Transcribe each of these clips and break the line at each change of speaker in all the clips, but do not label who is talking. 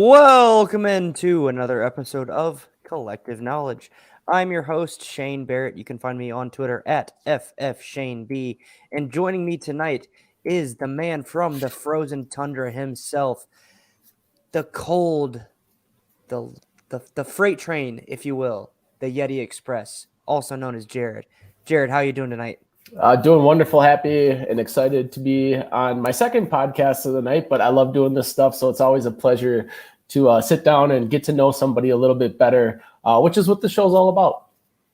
Welcome into another episode of Kollectiv Knowledge. I'm your host, Shane Barrett. You can find me on Twitter at FFShaneB. And joining me tonight is the man from the frozen tundra himself, the cold, the freight train, if you will, the Yeti Express, also known as Jared. Jared, how are you doing tonight?
Doing wonderful, happy, and excited to be on my second podcast of the night. But I love doing this stuff, so it's always a pleasure to sit down and get to know somebody a little bit better, which is what the show's all about.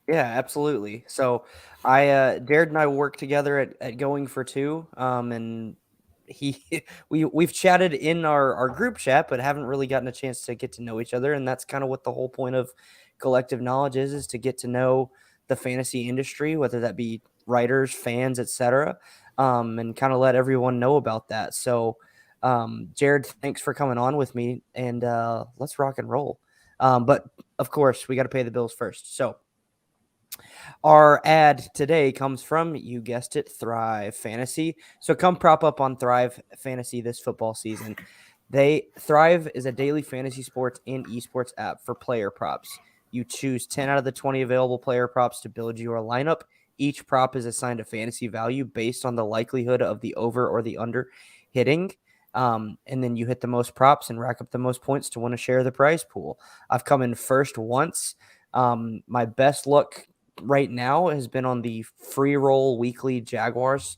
Yeah, absolutely. So Jared and I work together at Going for Two, and we've chatted in our group chat, but haven't really gotten a chance to get to know each other. And that's kind of what the whole point of Kollectiv Knowledge is to get to know the fantasy industry, whether that be writers, fans, etc., and kind of let everyone know about that. So, Jared, thanks for coming on with me, and let's rock and roll. But of course, we got to pay the bills first. So. Our ad today comes from, you guessed it, Thrive Fantasy. So come prop up on Thrive Fantasy this football season. Thrive is a daily fantasy sports and esports app for player props. You choose 10 out of the 20 available player props to build your lineup. Each prop is assigned a fantasy value based on the likelihood of the over or the under hitting. And then you hit the most props and rack up the most points to win a share of the prize pool. I've come in first once. My best luck right now has been on the free roll weekly Jaguars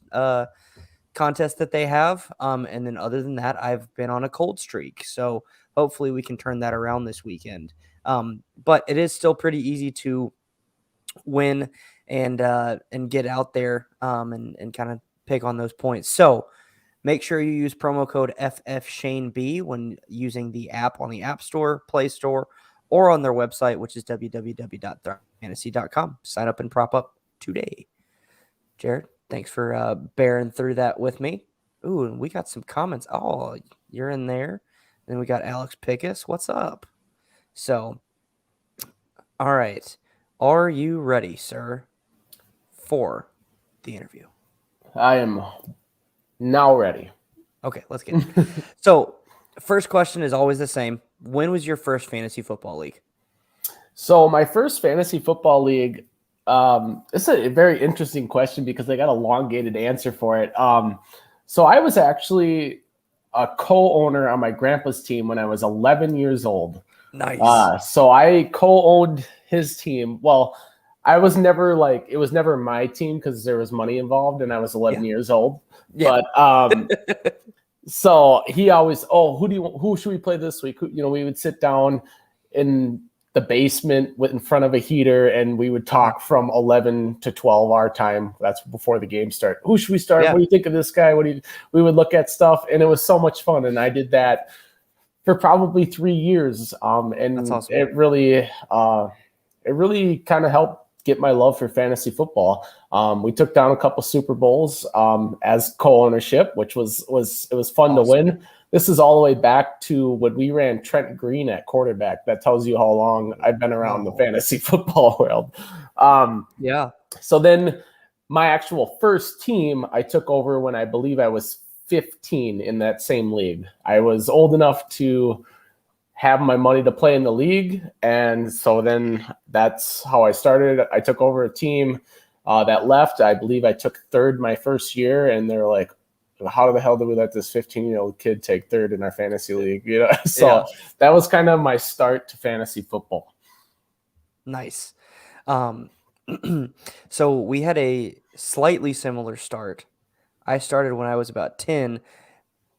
contest that they have. And then other than that, I've been on a cold streak. So hopefully we can turn that around this weekend. But it is still pretty easy to win and get out there and kind of pick on those points. So make sure you use promo code FFShaneB when using the app on the App Store, Play Store, or on their website, which is www.thrivefantasy.com. Sign up and prop up today. Jared, thanks for bearing through that with me. Ooh, and we got some comments. Oh, you're in there. And then we got Alex Pickus. What's up? So, all right. Are you ready, sir, for the interview?
I am now ready.
Okay, let's get it. So, first question is always the same. When was your first fantasy football league?
So my first fantasy football league, it's a very interesting question because I got a elongated answer for it. So I was actually a co-owner on my grandpa's team when I was 11 years old.
Nice.
So I co-owned his team. Well, I was never it was never my team because there was money involved and I was 11 years old.
Yeah.
But so he always, who should we play this week? We would sit down in the basement in front of a heater and we would talk from 11 to 12 our time. That's before the game started. Who should we start? Yeah. What do you think of this guy? We would look at stuff and it was so much fun. And I did that for probably 3 years. And that's awesome. It really kind of helped get my love for fantasy football. We took down a couple Super Bowls as co-ownership, which was fun to win. This is all the way back to when we ran Trent Green at quarterback. That tells you how long I've been around the fantasy football world. So then my actual first team I took over when I believe I was 15 in that same league. I was old enough to have my money to play in the league. And so then that's how I started. I took over a team that left. I believe I took third my first year, and they're like, how the hell did we let this 15-year-old kid take third in our fantasy league? So that was kind of my start to fantasy football.
Nice. So we had a slightly similar start. I started when I was about 10.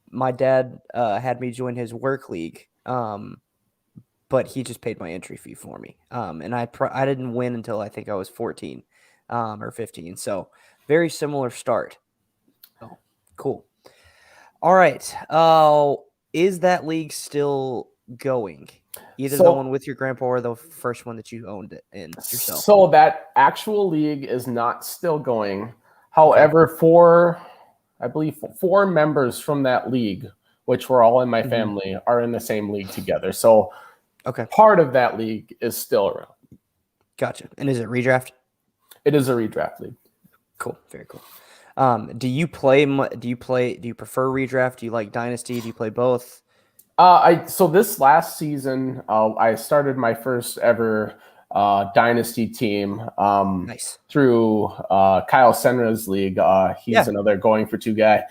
My dad had me join his work league. But he just paid my entry fee for me. And I didn't win until I think I was 14 or 15. So very similar start. Oh, cool. All right. Is that league still going? Either the one with your grandpa or the first one that you owned it in yourself?
So that actual league is not still going. However, I believe four members from that league, which were all in my family, are in the same league together. So part of that league is still around.
Gotcha. And is it redraft?
It is a redraft league.
Cool. Very cool. Do you prefer redraft? Do you like dynasty? Do you play both?
So this last season, I started my first ever dynasty team
Nice.
through Kyle Senra's league. He's
Yeah.
another going for two guy.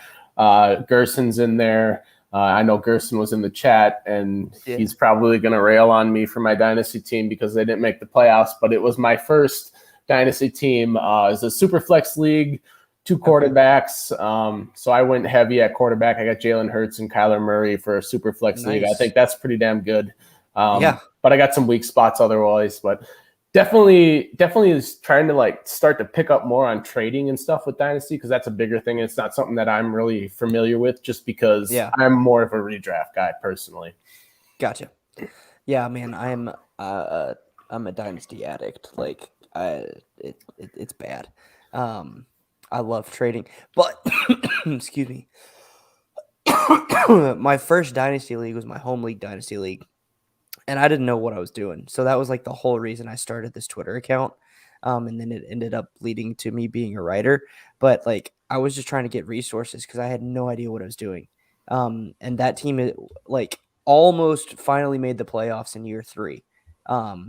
Gerson's in there. I know Gerson was in the chat, and
Yeah.
he's probably going to rail on me for my dynasty team because they didn't make the playoffs. But it was my first dynasty team. It's a super flex league. Two quarterbacks. So I went heavy at quarterback. I got Jalen Hurts and Kyler Murray for a super flex league. I think that's pretty damn good.
Yeah.
But I got some weak spots otherwise. But definitely is trying to like start to pick up more on trading and stuff with Dynasty because that's a bigger thing. It's not something that I'm really familiar with just because I'm more of a redraft guy personally.
Gotcha. Yeah, man, I'm a Dynasty addict. Like it's bad. I love trading, but excuse me. My first Dynasty league was my home league Dynasty league, and I didn't know what I was doing. So that was like the whole reason I started this Twitter account. And then it ended up leading to me being a writer. But like I was just trying to get resources because I had no idea what I was doing. And that team like almost finally made the playoffs in year 3.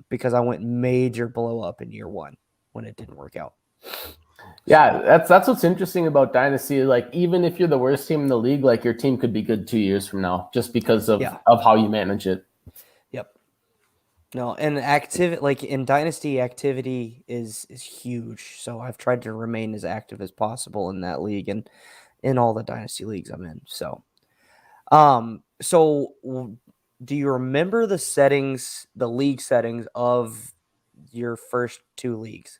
Because I went major blow up in year 1 when it didn't work out.
Yeah, that's what's interesting about Dynasty. Like, even if you're the worst team in the league, like your team could be good 2 years from now just because of how you manage it.
Yep. No, and like in Dynasty, activity is huge. So I've tried to remain as active as possible in that league and in all the Dynasty leagues I'm in. So, do you remember the league settings of your first 2 leagues?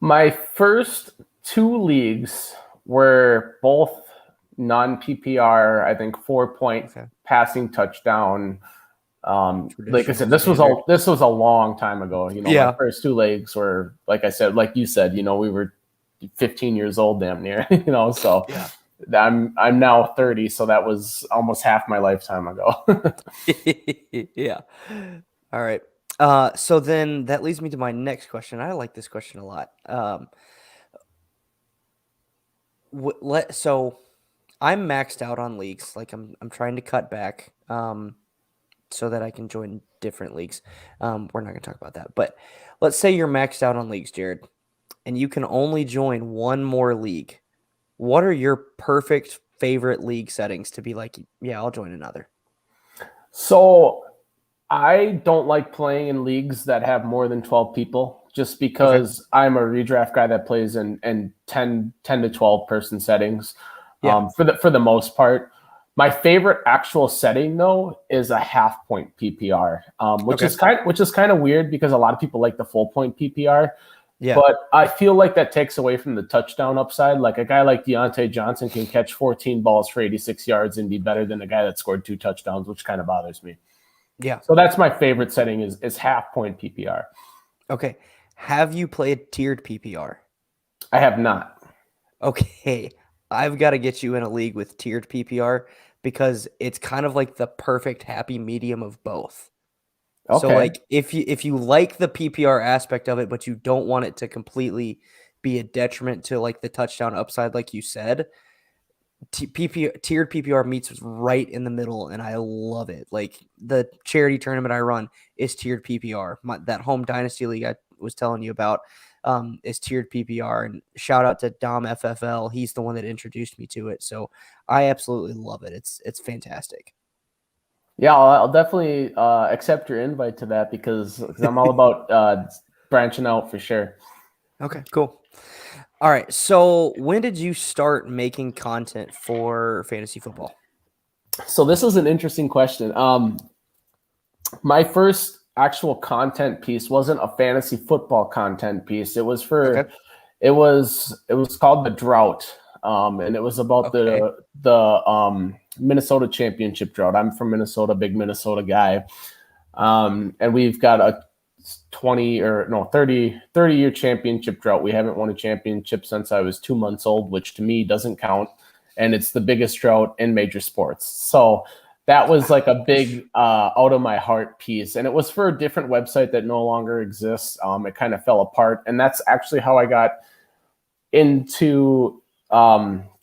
My first 2 leagues were both non-PPR, I think 4-point passing touchdown. Like I said, this was a long time ago. My first 2 leagues were, like I said, like you said, we were 15 years old damn near, so I'm now 30, so that was almost half my lifetime ago.
Yeah. All right. So then that leads me to my next question. I like this question a lot. So I'm maxed out on leagues. Like I'm trying to cut back so that I can join different leagues. We're not going to talk about that. But let's say you're maxed out on leagues, Jared, and you can only join one more league. What are your perfect favorite league settings to be like, yeah, I'll join another?
So I don't like playing in leagues that have more than 12 people just because I'm a redraft guy that plays in 10 to 12 person settings for the most part. My favorite actual setting though is a half point PPR, which is kind of weird because a lot of people like the full point PPR. Yeah. But I feel like that takes away from the touchdown upside. Like a guy like Deontay Johnson can catch 14 balls for 86 yards and be better than a guy that scored 2 touchdowns, which kind of bothers me.
Yeah.
So that's my favorite setting is half point PPR.
Okay. Have you played tiered PPR?
I have not.
Okay. I've got to get you in a league with tiered PPR because it's kind of like the perfect happy medium of both. Okay. So like if you like the PPR aspect of it, but you don't want it to completely be a detriment to like the touchdown upside, like you said, tiered PPR meets right in the middle, and I love it. Like the charity tournament I run is tiered PPR. That home dynasty league I was telling you about is tiered PPR, and shout out to Dom FFL. He's the one that introduced me to it, so I absolutely love it. It's fantastic.
Yeah, I'll definitely accept your invite to that because I'm all about branching out for sure.
Okay, cool. All right, so when did you start making content for fantasy football?
So this is an interesting question. My first actual content piece wasn't a fantasy football content piece. It was for it was called The Drought. And it was about the Minnesota championship drought. I'm from Minnesota, big Minnesota guy. And we've got a 30 year championship drought. We haven't won a championship since I was 2 months old, which to me doesn't count. And it's the biggest drought in major sports. So that was like a big out of my heart piece. And it was for a different website that no longer exists. It kind of fell apart. And that's actually how I got into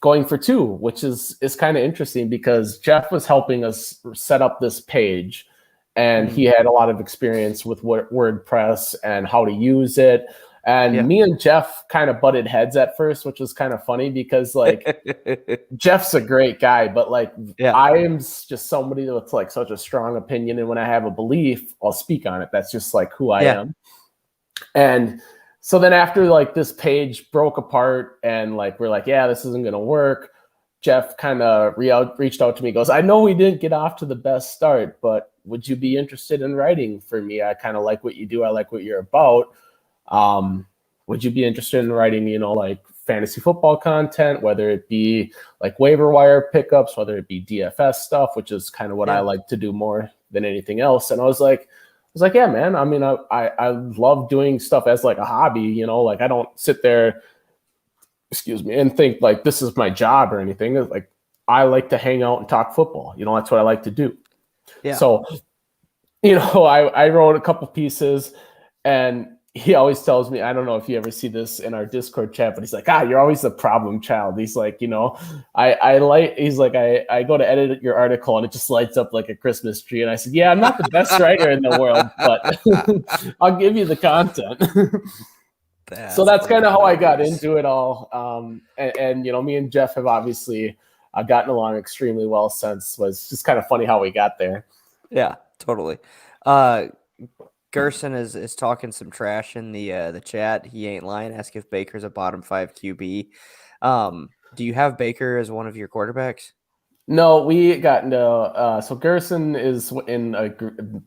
going for two, which is kind of interesting because Jeff was helping us set up this page, and he had a lot of experience with WordPress and how to use it. And me and Jeff kind of butted heads at first, which was kind of funny because like Jeff's a great guy, but like I am just somebody with like such a strong opinion, and when I have a belief, I'll speak on it. That's just like who I am. And so then after like this page broke apart and like we're like, yeah, this isn't gonna work, Jeff kind of reached out to me, goes, I know we didn't get off to the best start, but would you be interested in writing for me? I kind of like what you do. I like what you're about. Would you be interested in writing, you know, like fantasy football content, whether it be like waiver wire pickups, whether it be DFS stuff, which is kind of what I like to do more than anything else. And I was like, yeah, man, I mean, I love doing stuff as like a hobby, you know, like I don't sit there, and think like this is my job or anything. It's like I like to hang out and talk football. You know, that's what I like to do. Yeah. So, you know, I wrote a couple pieces, and he always tells me, I don't know if you ever see this in our Discord chat, but he's like, you're always the problem child. He's like, you know, I go to edit your article and it just lights up like a Christmas tree. And I said, yeah, I'm not the best writer in the world, but I'll give you the content. So that's kind of how I got into it all. And, you know, me and Jeff have obviously gotten along extremely well since. Was just kind of funny how we got there.
Yeah, totally. Gerson is talking some trash in the chat. He ain't lying. Ask if Baker's a bottom 5 QB. Do you have Baker as one of your quarterbacks?
No, we got into so Gerson is in a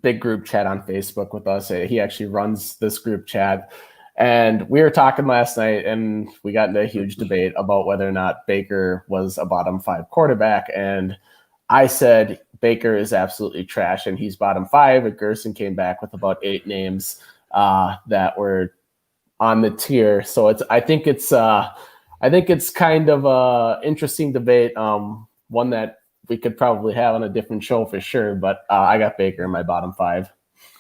big group chat on Facebook with us. He actually runs this group chat, and we were talking last night, and we got into a huge debate about whether or not Baker was a bottom 5 quarterback, and I said Baker is absolutely trash and he's bottom 5. And Gerson came back with about 8 names that were on the tier. So I think it's kind of a interesting debate. One that we could probably have on a different show for sure. But I got Baker in my bottom 5.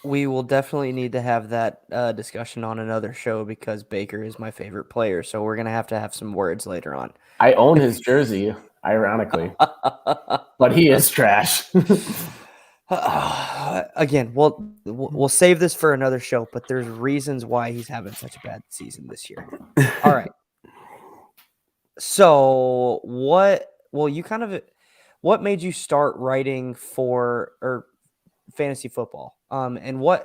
We will definitely need to have that discussion on another show because Baker is my favorite player. So we're going to have some words later on.
I own his jersey, ironically, but he is trash.
Again, we'll save this for another show, but there's reasons why he's having such a bad season this year. All right. So what made you start writing for fantasy football?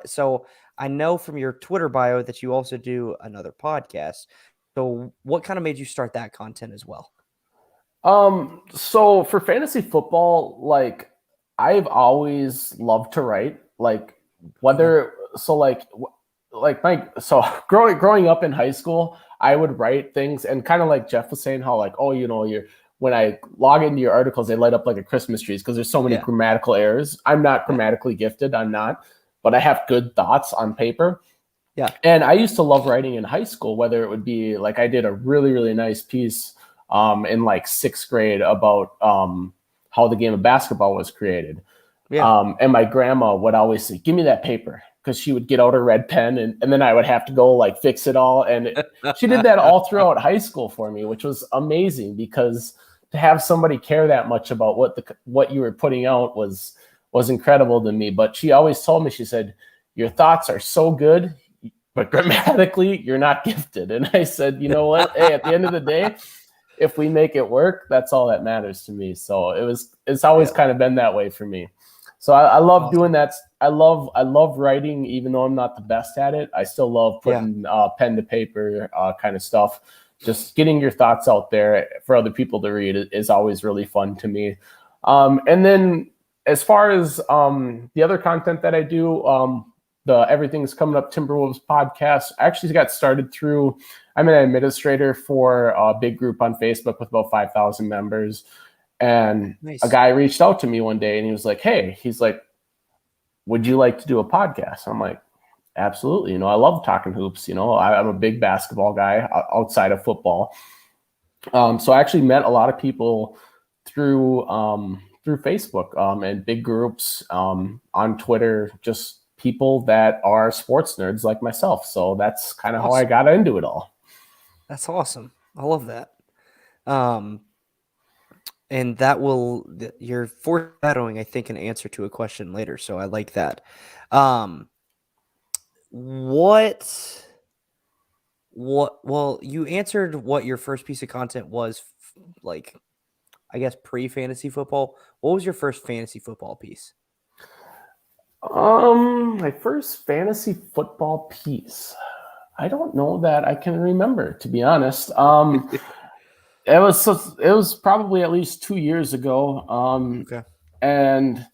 So I know from your Twitter bio that you also do another podcast. So what kind of made you start that content as well?
So for fantasy football, like I've always loved to write, like whether, so growing up in high school, I would write things, and kind of like Jeff was saying how like, oh, you know, when I log into your articles, they light up like a Christmas tree because there's so many grammatical errors. I'm not grammatically gifted. I'm not, but I have good thoughts on paper. Yeah. And I used to love writing in high school, whether it would be like I did a really, really nice piece in like 6th grade about how the game of basketball was created. Yeah. And my grandma would always say, give me that paper, because she would get out her red pen and then I would have to go like fix it all. And she did that all throughout high school for me, which was amazing, because to have somebody care that much about what you were putting out was incredible to me. But she always told me, she said, your thoughts are so good, but grammatically you're not gifted. And I said, you know what? Hey, at the end of the day, if we make it work, that's all that matters to me. So it's always kind of been that way for me. So I love doing that. I love writing, even though I'm not the best at it. I still love putting pen to paper kind of stuff. Just getting your thoughts out there for other people to read is always really fun to me. And then as far as the other content that I do, the Everything's Coming Up Timberwolves podcast, I actually got started through, I'm an administrator for a big group on Facebook with about 5,000 members. And a guy reached out to me one day and he was like, hey, he's like, would you like to do a podcast? I'm like, absolutely. You know, I love talking hoops. You know, I'm a big basketball guy outside of football. So I actually met a lot of people through Facebook and big groups on Twitter, just people that are sports nerds like myself. So that's kind of how I got into it all.
That's awesome. I love that. And you're foreshadowing, I think, an answer to a question later. So I like that. Um, what, well, you answered what your first piece of content was, like, I guess, pre-fantasy football. What was your first fantasy football piece?
My first fantasy football piece. I don't know that I can remember, to be honest. It was probably at least 2 years ago.
Okay.
And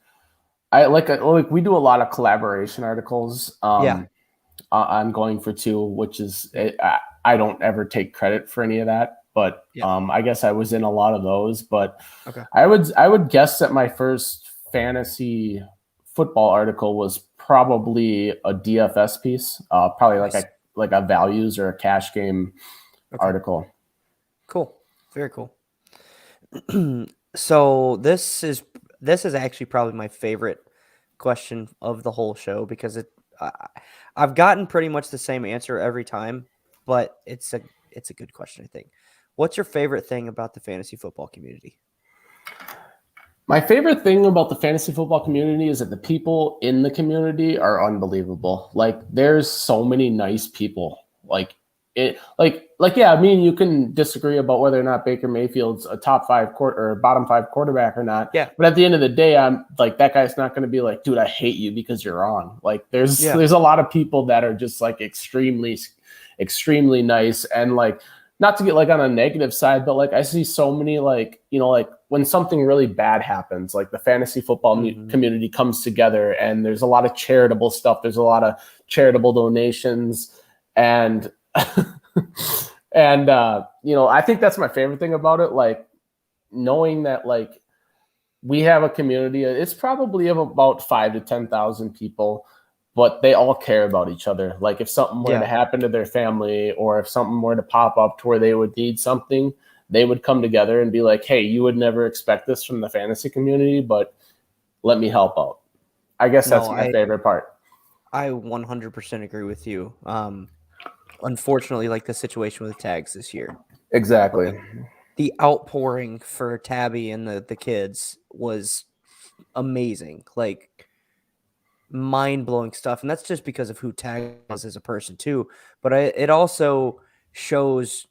like we do a lot of collaboration articles.
Yeah.
On Going for Two, which is I don't ever take credit for any of that, but
Yeah.
I guess I was in a lot of those. But
Okay.
I would guess that my first fantasy football article was probably a DFS piece, probably
Nice.
like a values or a cash game
Okay.
article.
Cool. Very cool. So this is actually probably my favorite question of the whole show because I've gotten pretty much the same answer every time, but it's a good question, I think. What's your favorite thing about the fantasy football community?
My favorite thing about the fantasy football community is that the people in the community are unbelievable. Like there's so many nice people. Yeah, I mean you can disagree about whether or not Baker Mayfield's a top five or bottom five quarterback or not.
Yeah.
But at the end of the day, I'm like that guy's not going to be like, dude, I hate you because you're wrong. Like
Yeah.
there's a lot of people that are just like extremely nice and like not to get like on a negative side, but like I see so many like, you know, like when something really bad happens, like the fantasy football community comes together and there's a lot of charitable stuff. There's a lot of charitable donations and, and, you know, I think that's my favorite thing about it. Like knowing that like we have a community, it's probably of about 5 to 10,000 people, but they all care about each other. Like if something were to happen to their family or if something were to pop up to where they would need something, they would come together and be like, hey, you would never expect this from the fantasy community, but let me help out. I guess that's my favorite part.
I 100% agree with you. Unfortunately, like the situation with tags this year.
Exactly.
Like, the outpouring for Tabby and the kids was amazing. Like mind-blowing stuff, and that's just because of who Tag is as a person too, but it also shows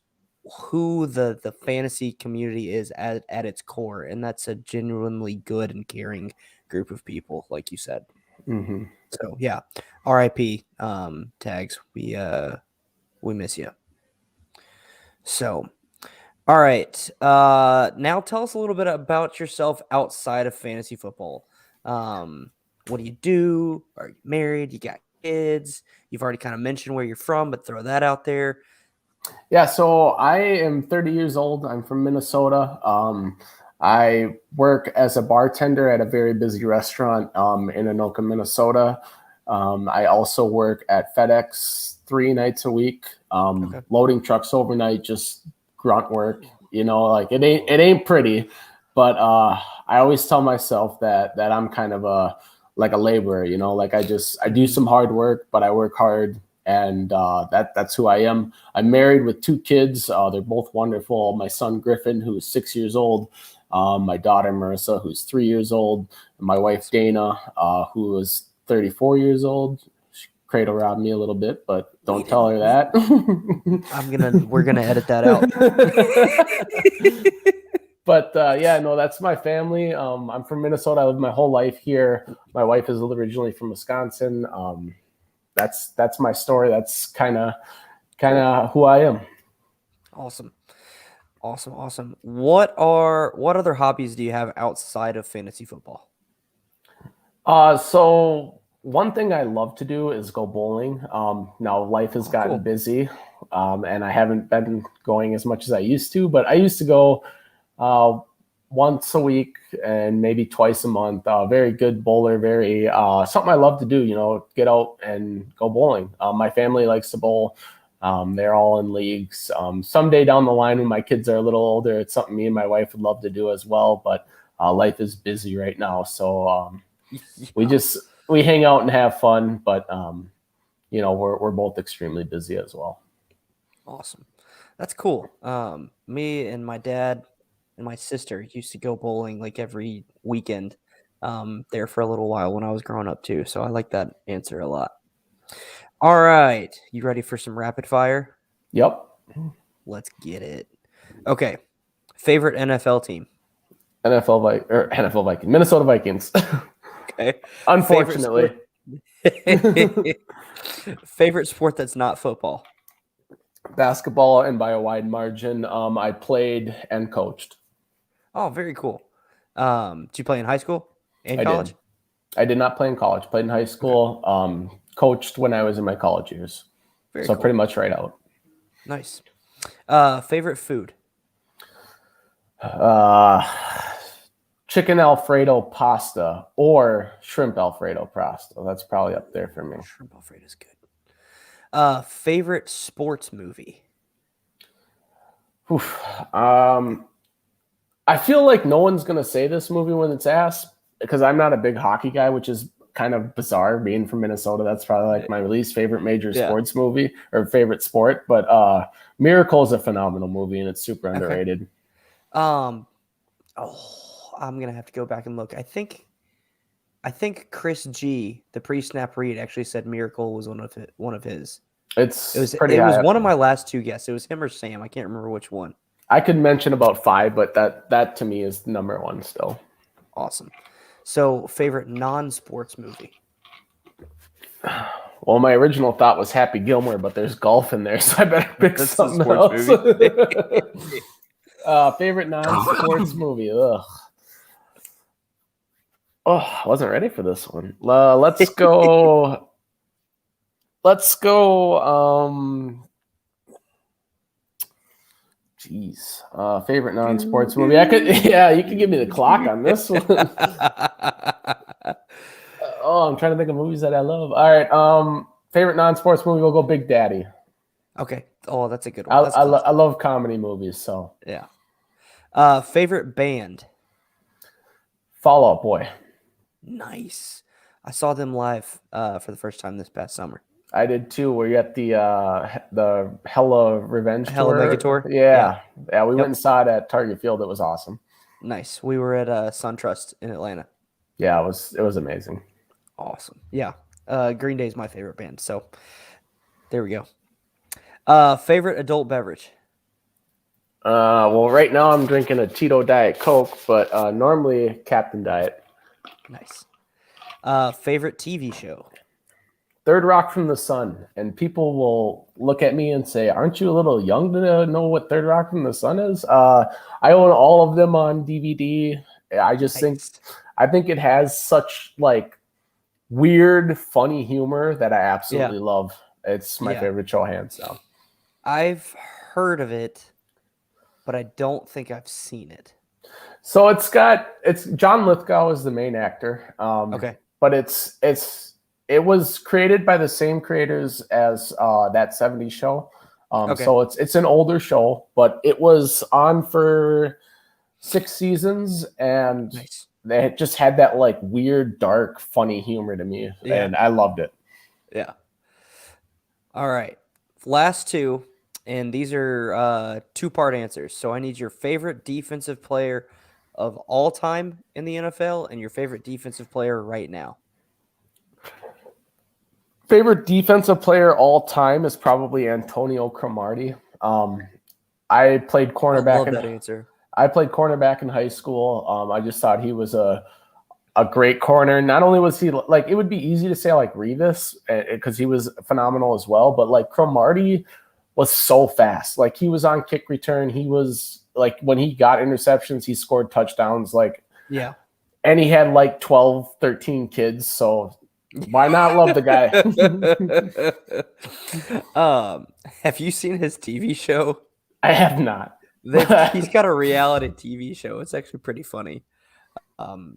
who the fantasy community is at its core, and that's a genuinely good and caring group of people, like you said.
Mm-hmm.
So yeah, RIP Tags, we miss you. So all right, now tell us a little bit about yourself outside of fantasy football. What do you do? Are you married? You got kids? You've already kind of mentioned where you're from, but throw that out there.
Yeah, so I am 30 years old. I'm from Minnesota. I work as a bartender at a very busy restaurant in Anoka, Minnesota. I also work at FedEx 3 nights a week, loading trucks overnight, just grunt work. You know, like it ain't pretty, but I always tell myself that I'm kind of a laborer. You know, like I do some hard work, but I work hard, and that's who I am. I'm married with 2 kids. They're both wonderful. My son Griffin, who's 6 years old, my daughter Marissa, who's 3 years old, and my wife Dana, who is 34 years old. She cradle robbed me a little bit, but don't tell her that.
We're gonna edit that out.
But yeah, no, that's my family. I'm from Minnesota. I lived my whole life here. My wife is originally from Wisconsin. That's my story. That's kind of who I am.
Awesome. What other hobbies do you have outside of fantasy football?
So one thing I love to do is go bowling. Now life has gotten busy, and I haven't been going as much as I used to, but I used to go once a week and maybe twice a month. Very good bowler, very something I love to do, you know, get out and go bowling. My family likes to bowl. They're all in leagues. Someday down the line when my kids are a little older, it's something me and my wife would love to do as well, but life is busy right now. So we hang out and have fun, but you know, we're both extremely busy as well.
Awesome. That's cool. Me and my dad, and my sister used to go bowling like every weekend there for a little while when I was growing up too. So I like that answer a lot. All right. You ready for some rapid fire?
Yep.
Let's get it. Okay. Favorite NFL team?
NFL Vikings. Minnesota Vikings.
Okay.
Unfortunately.
Favorite sport that's not football?
Basketball, and by a wide margin. I played and coached.
Oh, very cool. Did you play in high school and college?
I did not play in college. Played in high school.
Okay.
Coached when I was in my college years.
Very
So
cool.
pretty much right out.
Nice. Favorite food?
Chicken Alfredo pasta or shrimp Alfredo pasta. That's probably up there for me.
Shrimp Alfredo is good. Favorite sports movie?
Oof. I feel like no one's gonna say this movie when it's asked because I'm not a big hockey guy, which is kind of bizarre. Being from Minnesota, that's probably like my least favorite major sports movie or favorite sport. But Miracle is a phenomenal movie and it's super underrated.
I'm gonna have to go back and look. I think Chris G, the pre-snap read, actually said Miracle was one of his. It was one of my last two guesses. It was him or Sam. I can't remember which one.
I could mention about 5, but that to me is number 1 still.
Awesome. So, favorite non-sports movie?
Well, my original thought was Happy Gilmore, but there's golf in there, so I better pick something else. Favorite non-sports movie? Ugh. Oh, I wasn't ready for this one. Let's go. Let's go. Jeez. Favorite non-sports movie? You could give me the clock on this one. I'm trying to think of movies that I love. All right. Favorite non-sports movie? We'll go Big Daddy.
Okay. Oh, that's a good one.
I love comedy movies. So
yeah. Favorite band?
Fall Out Boy.
Nice. I saw them live for the first time this past summer.
I did too. We're at the Hella Revenge
Hella Mega Tour.
Yeah. We went and saw it at Target Field. It was awesome.
Nice. We were at SunTrust in Atlanta.
Yeah, it was amazing.
Awesome. Yeah. Green Day is my favorite band. So there we go. Favorite adult beverage?
Well, right now I'm drinking a Tito Diet Coke, but normally Captain Diet.
Nice. Favorite TV show?
Third Rock from the Sun. And people will look at me and say, aren't you a little young to know what Third Rock from the Sun is? I own all of them on DVD. I just think it has such like weird, funny humor that I absolutely love. It's my favorite show, hands down.
I've heard of it, but I don't think I've seen it.
So it's John Lithgow is the main actor.
Okay.
But it was created by the same creators as that 70s show. So it's an older show, but it was on for 6 seasons and they just had that like weird, dark, funny humor to me. And I loved it.
Yeah. All right. Last two, and these are 2-part answers. So I need your favorite defensive player of all time in the NFL and your favorite defensive player right now.
Favorite defensive player all time is probably Antonio Cromartie. I played cornerback.
I love that answer.
I played cornerback in high school. I just thought he was a great corner. Not only was he like, it would be easy to say like Revis because he was phenomenal as well, but like Cromartie was so fast. Like he was on kick return. He was like, when he got interceptions, he scored touchdowns. And he had like 12, 13 kids. So why not love the
guy? Have you seen his TV show?
I have not.
He's got a reality TV show. It's actually pretty funny.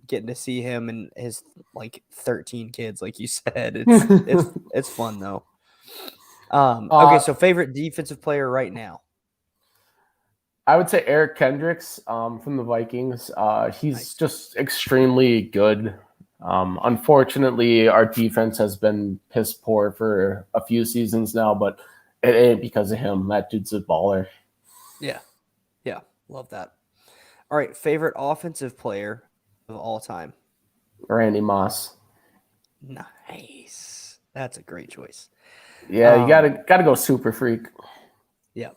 Getting to see him and his like 13 kids, like you said. It's fun though. Okay, so favorite defensive player right now?
I would say Eric Kendricks from the Vikings. He's just extremely good. Unfortunately, our defense has been piss poor for a few seasons now, but it ain't because of him. That dude's a baller.
Yeah. Love that. All right, favorite offensive player of all time.
Randy Moss.
Nice. That's a great choice.
Yeah, you gotta go super freak.
Yeah.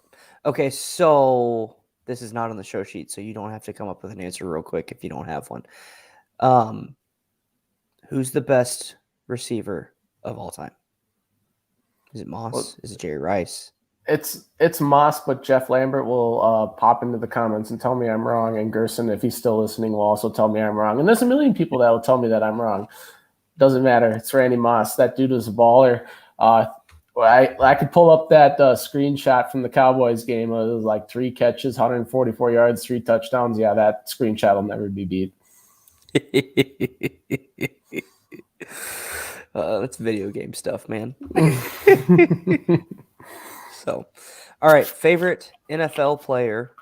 Okay, so this is not on the show sheet, so you don't have to come up with an answer real quick if you don't have one. Who's the best receiver of all time? Is it Moss?
Well,
is it Jerry Rice?
It's Moss, but Jeff Lambert will pop into the comments and tell me I'm wrong. And Gerson, if he's still listening, will also tell me I'm wrong. And there's a million people that will tell me that I'm wrong. Doesn't matter. It's Randy Moss. That dude was a baller. I could pull up that screenshot from the Cowboys game. It was like 3 catches, 144 yards, 3 touchdowns. Yeah, that screenshot will never be beat.
That's video game stuff, man. So, all right, favorite NFL player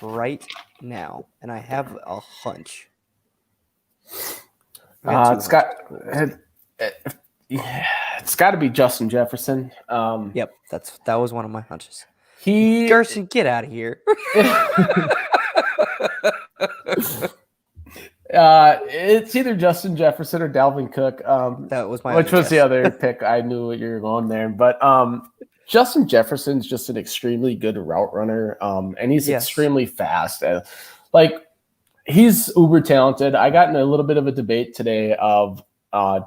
right now, and I have a hunch.
It's got to be Justin Jefferson.
Yep, that was one of my hunches.
He
Gerson, get out of here.
It's either Justin Jefferson or Dalvin Cook.
That was my
which was
guess.
the other pick. I knew you were going there, but Justin Jefferson's just an extremely good route runner, and he's extremely fast. He's uber talented. I got in a little bit of a debate today of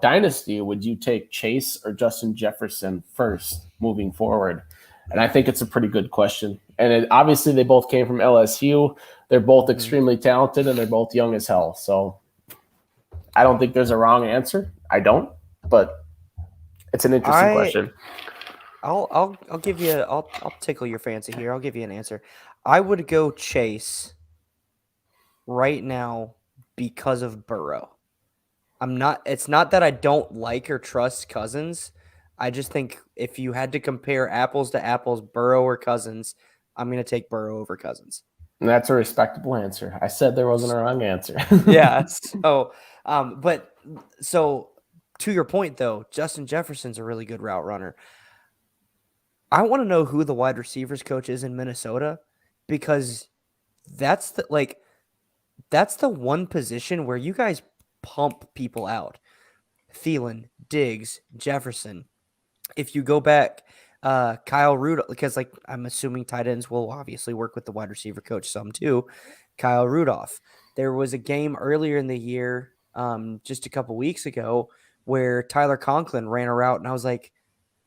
Dynasty. Would you take Chase or Justin Jefferson first moving forward? And I think it's a pretty good question. And obviously they both came from LSU. They're both extremely talented, and they're both young as hell. So I don't think there's a wrong answer. I don't, but it's an interesting question.
I'll give you. I'll tickle your fancy here. I'll give you an answer. I would go Chase right now because of Burrow. It's not that I don't like or trust Cousins. I just think if you had to compare apples to apples, Burrow or Cousins, I'm going to take Burrow over Cousins.
And that's a respectable answer. I said there wasn't a wrong answer.
Yeah. So, so to your point though, Justin Jefferson's a really good route runner. I want to know who the wide receivers coach is in Minnesota, because that's the one position where you guys pump people out. Thielen, Diggs, Jefferson. If you go back, Kyle Rudolph, because I'm assuming tight ends will obviously work with the wide receiver coach some too. Kyle Rudolph. There was a game earlier in the year, just a couple weeks ago, where Tyler Conklin ran a route, and I was like,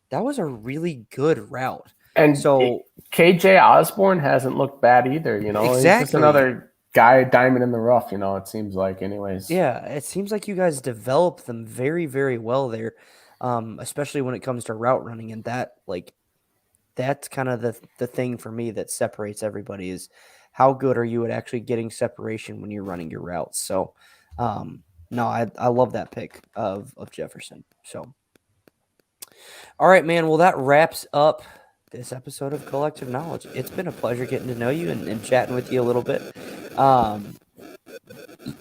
that was a really good route.
And
so
KJ Osborne hasn't looked bad either.
Exactly.
He's just another guy, diamond in the rough. It seems like, anyways.
Yeah, it seems like you guys develop them very, very well there, especially when it comes to route running, and that's kind of the thing for me that separates everybody is how good are you at actually getting separation when you're running your routes. So, no, I love that pick of Jefferson. So, all right, man. Well, that wraps up this episode of Kollectiv Knowledge. It's been a pleasure getting to know you and chatting with you a little bit.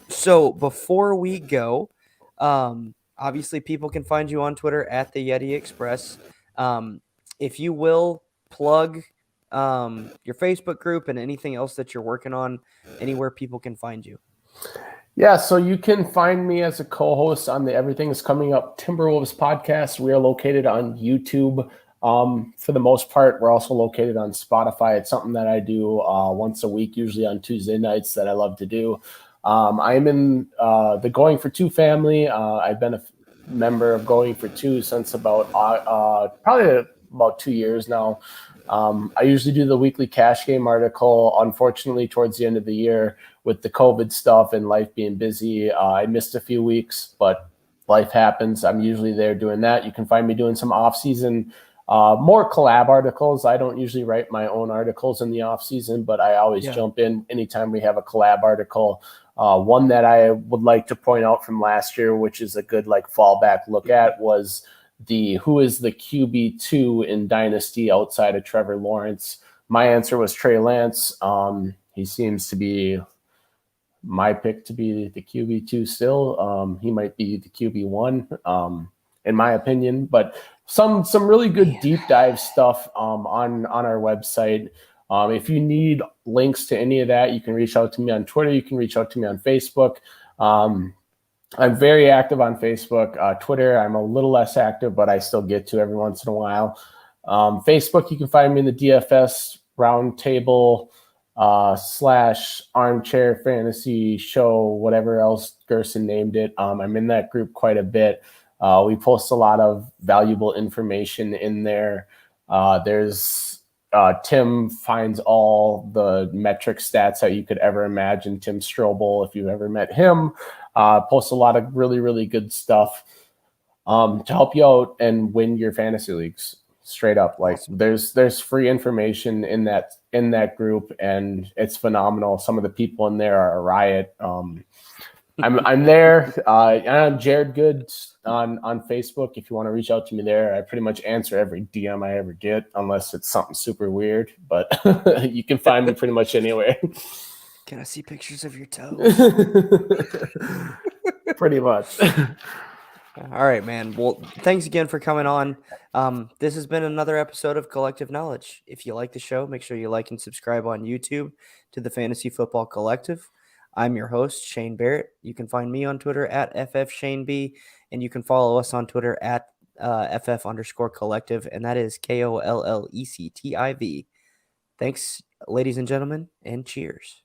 So before we go, obviously people can find you on Twitter at the Yeti Express. If you will plug your Facebook group and anything else that you're working on, anywhere people can find you.
Yeah, so you can find me as a co-host on the Everything is Coming Up Timberwolves podcast. We are located on YouTube. For the most part, we're also located on Spotify. It's something that I do once a week, usually on Tuesday nights, that I love to do. I'm in the Going for Two family. I've been a member of Going for Two since about probably about 2 years now. I usually do the weekly cash game article. Unfortunately, towards the end of the year, with the COVID stuff and life being busy, I missed a few weeks, but life happens. I'm usually there doing that. You can find me doing some off-season, more collab articles. I don't usually write my own articles in the off-season, but I always jump in anytime we have a collab article. One that I would like to point out from last year, which is a good fallback look at, was who is the QB2 in Dynasty outside of Trevor Lawrence. My answer was Trey Lance. He seems to be my pick to be the QB2 still. He might be the QB1 in my opinion, but some really good deep dive stuff on our website. If you need links to any of that, you can reach out to me on Twitter. You can reach out to me on Facebook. I'm very active on Facebook. Twitter, I'm a little less active, but I still get to every once in a while. Facebook, you can find me in the DFS Roundtable / Armchair Fantasy Show, whatever else Gerson named it. I'm in that group quite a bit. We post a lot of valuable information in there. There's Tim finds all the metric stats that you could ever imagine. Tim Strobel, if you've ever met him, posts a lot of really, really good stuff to help you out and win your fantasy leagues. Straight up, like
Awesome.
there's free information in that group, and it's phenomenal. Some of the people in there are a riot. I'm there. I'm Jared Good on Facebook. If you want to reach out to me there, I pretty much answer every DM I ever get, unless it's something super weird. But you can find me pretty much anywhere.
Can I see pictures of your toes?
Pretty much.
All right, man. Well, thanks again for coming on. This has been another episode of Kollectiv Knowledge. If you like the show, make sure you like and subscribe on YouTube to the Fantasy Football Collective. I'm your host, Shane Barrett. You can find me on Twitter at FFShaneB, and you can follow us on Twitter at FF_collective, and that is KOLLECTIV. Thanks, ladies and gentlemen, and cheers.